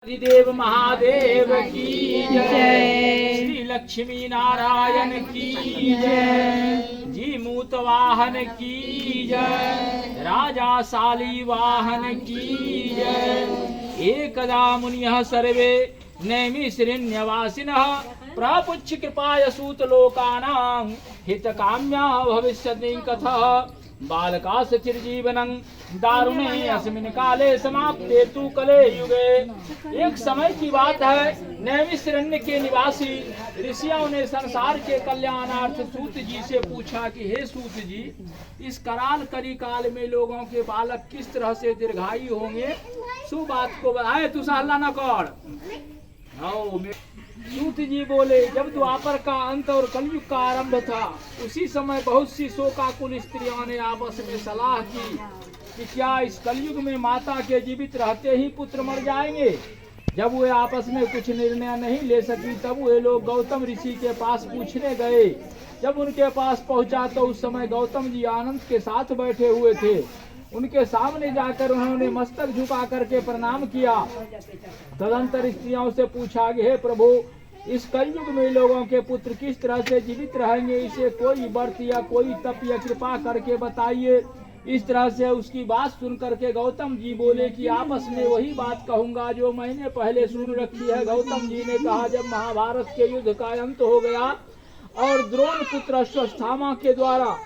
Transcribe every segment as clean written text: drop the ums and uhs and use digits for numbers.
देव महादेव की जय। श्री लक्ष्मी नारायण की जय। जी मूत वाहन की जय। राजा शाली वाहन की जय। एकदा मुनियः सर्वे नैमिषारण्यवासिनः प्रपुच्छ कृपाय सूत लोकानां हितकाम्या भविष्यति कथः बालकास चिरजीवनं दारुणे अस्मिन् काले समाप्ते तु कले युगे। एक समय की बात है, नैमिषारण्य के निवासी ऋषियों ने संसार के कल्याणार्थ सूत जी से पूछा कि हे सूत जी, इस कराल करी काल में लोगों के बालक किस तरह से दीर्घायु होंगे, सु बात को बताए। तू हल्ला न कर। सूत जी बोले, जब द्वापर का अंत और कलयुग का आरंभ था, उसी समय बहुत सी शोकाकुल स्त्रियों ने आपस में सलाह की कि क्या इस कलयुग में माता के जीवित रहते ही पुत्र मर जाएंगे। जब वे आपस में कुछ निर्णय नहीं ले सकी, तब वे लोग गौतम ऋषि के पास पूछने गए। जब उनके पास पहुंचा तो उस समय गौतम जी आनंद के साथ बैठे हुए थे। उनके सामने जाकर उन्होंने मस्तक झुका करके प्रणाम किया। तदंतर स्त्रियों से पूछा कि हे प्रभु, इस कलयुग में लोगों के पुत्र किस तरह से जीवित रहेंगे, इसे कोई व्रत या कोई तप या कृपा करके बताइए। इस तरह से उसकी बात सुन करके गौतम जी बोले कि आपस में वही बात कहूंगा जो मैंने पहले सुन रखी है। गौतम जी ने कहा, जब महाभारत के युद्ध का अंत हो गया और द्रोण पुत्र अश्वत्थामा के द्वारा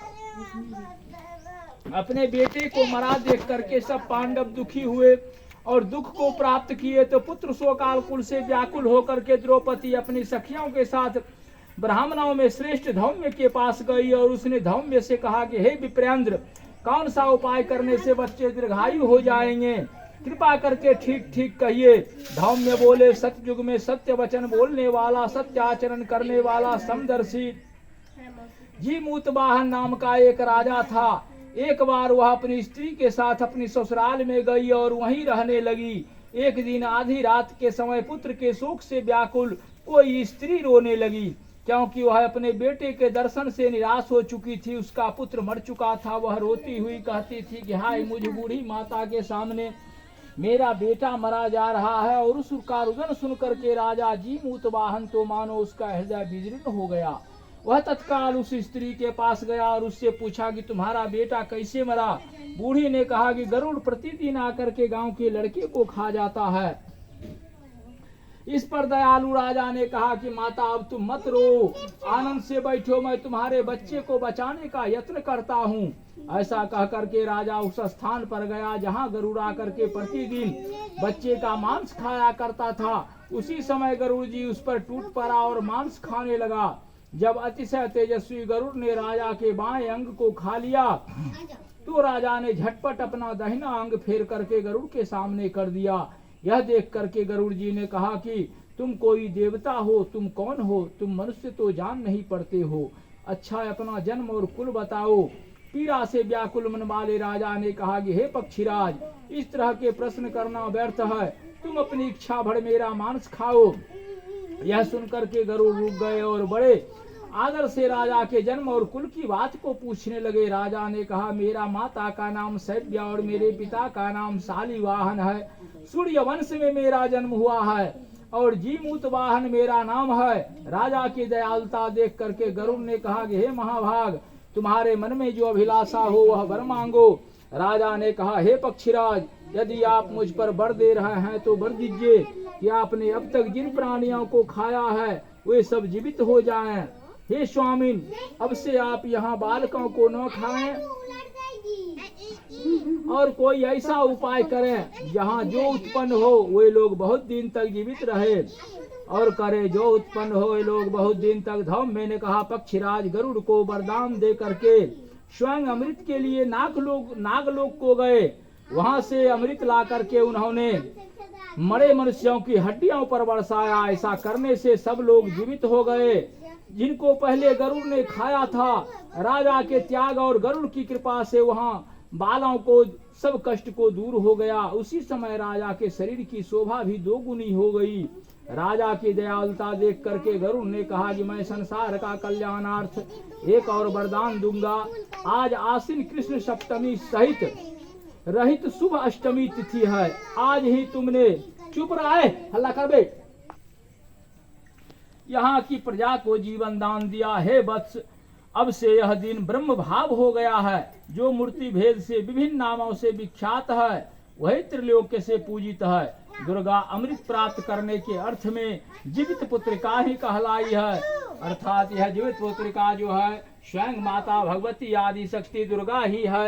अपने बेटे को मरा देख करके सब पांडव दुखी हुए और दुख को प्राप्त किए, तो पुत्र शोकाल कुल से व्याकुल होकर के द्रौपदी अपनी सखियों के साथ ब्राह्मणों में श्रेष्ठ धौम्य के पास गई और उसने धौम्य से कहा कि हे विप्रेंद्र, कौन सा उपाय करने से बच्चे दीर्घायु हो जाएंगे, कृपा करके ठीक ठीक कहिए। धौम्य बोले, सतयुग में सत्य वचन बोलने वाला, सत्य आचरण करने वाला समदर्शी जी मूतवाहन नाम का एक राजा था। एक बार वह अपनी स्त्री के साथ अपनी ससुराल में गई और वहीं रहने लगी। एक दिन आधी रात के समय पुत्र के शोक से व्याकुल कोई स्त्री रोने लगी, क्योंकि वह अपने बेटे के दर्शन से निराश हो चुकी थी। उसका पुत्र मर चुका था। वह रोती हुई कहती थी कि हाय, मुझ बूढ़ी माता के सामने मेरा बेटा मरा जा रहा है। और उसका रुदन सुन करके राजा जी मूतवाहन तो मानो उसका हृदय विदीर्ण हो गया। वह तत्काल उस स्त्री के पास गया और उससे पूछा कि तुम्हारा बेटा कैसे मरा। बूढ़ी ने कहा कि गरुड़ प्रतिदिन आकर के गांव के लड़के को खा जाता है। इस पर दयालु राजा ने कहा कि माता, अब तुम मत रो, आनंद से बैठो, मैं तुम्हारे बच्चे को बचाने का यत्न करता हूँ। ऐसा कह करके राजा उस स्थान पर गया जहाँ गरुड़ आकर के प्रतिदिन बच्चे का मांस खाया करता था। उसी समय गरुड़ जी उस पर टूट पड़ा और मांस खाने लगा। जब अतिशय तेजस्वी गरुड़ ने राजा के बाएं अंग को खा लिया, तो राजा ने झटपट अपना दाहिना अंग फेर करके गरुड़ के सामने कर दिया। यह देख करके गरुड़ जी ने कहा कि तुम कोई देवता हो, तुम कौन हो, तुम मनुष्य तो जान नहीं पड़ते हो। अच्छा, अपना जन्म और कुल बताओ। पीड़ा से व्याकुल मन वाले राजा ने कहा कि हे पक्षीराज, इस तरह के प्रश्न करना व्यर्थ है, तुम अपनी इच्छा भर मेरा मांस खाओ। यह सुनकर के गरुड़ रुक गए और बड़े आदर से राजा के जन्म और कुल की बात को पूछने लगे। राजा ने कहा, मेरा माता का नाम सैव्या और मेरे पिता का नाम शालीवाहन है। सूर्य वंश में मेरा जन्म हुआ है और जीमूतवाहन मेरा नाम है। राजा की दयालुता देख करके गरुड़ ने कहा कि हे महाभाग, तुम्हारे मन में जो अभिलाषा हो वह वर मांगो। राजा ने कहा, हे पक्षीराज, यदि आप मुझ पर वर दे रहे हैं तो वर दीजिए कि आपने अब तक जिन प्राणियों को खाया है वे सब जीवित हो जाएं। हे स्वामिन, अब से आप यहाँ बालकों को न खाएं और कोई ऐसा उपाय करें जहाँ जो उत्पन्न हो वे लोग बहुत दिन तक जीवित रहे, और करे जो उत्पन्न हो वे लोग बहुत दिन तक। धौम्य ने कहा, पक्षीराज, गरुड़ को वरदान दे करके स्वयं अमृत के लिए नागलोक को गए। वहां से अमृत ला करके उन्होंने मरे मनुष्यों की हड्डियों पर बरसाया। ऐसा करने से सब लोग जीवित हो गए जिनको पहले गरुड़ ने खाया था। राजा के त्याग और गरुड़ की कृपा से वहां बालों को सब कष्ट को दूर हो गया। उसी समय राजा के शरीर की शोभा भी दोगुनी हो गई। राजा की दयालुता देख करके गरुड़ ने कहा कि मैं संसार का कल्याणार्थ एक और वरदान दूंगा। आज आश्विन कृष्ण सप्तमी सहित रहित शुभ अष्टमी तिथि है। आज ही तुमने चुप रहा है, हल्ला कर बे। यहाँ की प्रजा को जीवन दान दिया है वत्स, अब से यह दिन ब्रह्म भाव हो गया है। जो मूर्ति भेद से विभिन्न नामों से विख्यात है, वही त्रिलोक्य से पूजित है। दुर्गा अमृत प्राप्त करने के अर्थ में जीवित पुत्रिका ही कहलाई है, अर्थात यह जीवित पुत्रिका जो है स्वयं माता भगवती आदि शक्ति दुर्गा ही है।